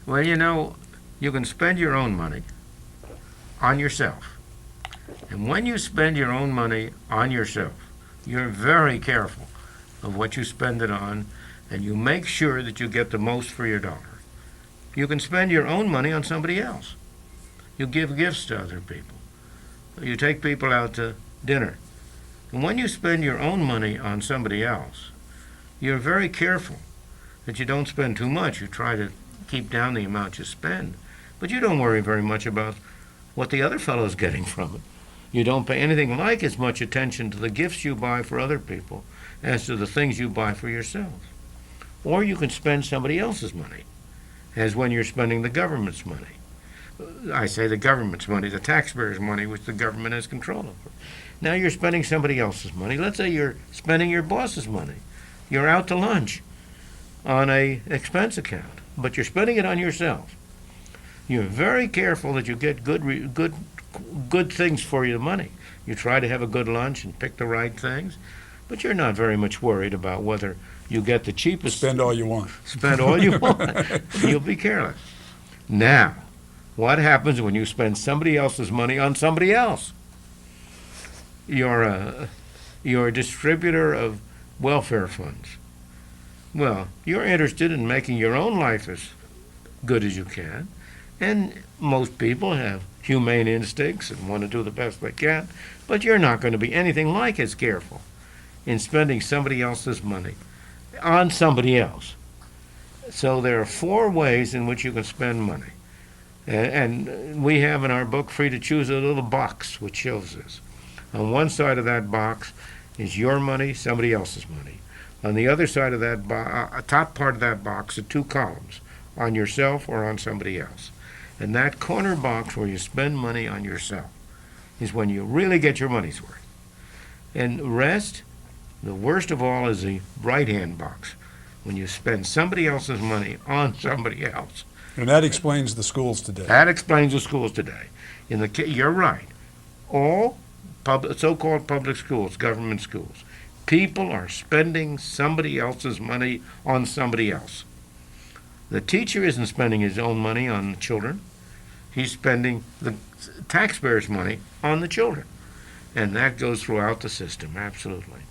Well, you know, you can spend your own money on yourself. And when you spend your own money on yourself, you're very careful of what you spend it on, and you make sure that you get the most for your dollar. You can spend your own money on somebody else. You give gifts to other people. You take people out to dinner. And when you spend your own money on somebody else, you're very careful that you don't spend too much. You try to keep down the amount you spend. But you don't worry very much about what the other fellow's getting from it. You don't pay anything like as much attention to the gifts you buy for other people as to the things you buy for yourself. Or you can spend somebody else's money, as when you're spending the government's money. I say the government's money, the taxpayers' money, which the government has control over. Now you're spending somebody else's money. Let's say you're spending your boss's money. You're out to lunch on a expense account, but you're spending it on yourself. You're very careful that you get good things for your money. You try to have a good lunch and pick the right things, but you're not very much worried about whether you get the cheapest. Spend all you want. Spend all you want. You'll be careless. Now, what happens when you spend somebody else's money on somebody else? You're a distributor of welfare funds. Well, you're interested in making your own life as good as you can, and most people have humane instincts and want to do the best they can, but you're not going to be anything like as careful in spending somebody else's money on somebody else. So there are 4 ways in which you can spend money. And we have in our book, Free to Choose, a little box which shows this. On one side of that box is your money, somebody else's money. On the other side of that top part of that box are 2 columns, on yourself or on somebody else. And that corner box where you spend money on yourself is when you really get your money's worth. And the rest, the worst of all, is the right-hand box, when you spend somebody else's money on somebody else. And that explains the schools today. That explains the schools today. You're right. All so-called public schools, government schools, people are spending somebody else's money on somebody else. The teacher isn't spending his own money on the children. He's spending the taxpayers' money on the children. And that goes throughout the system, absolutely.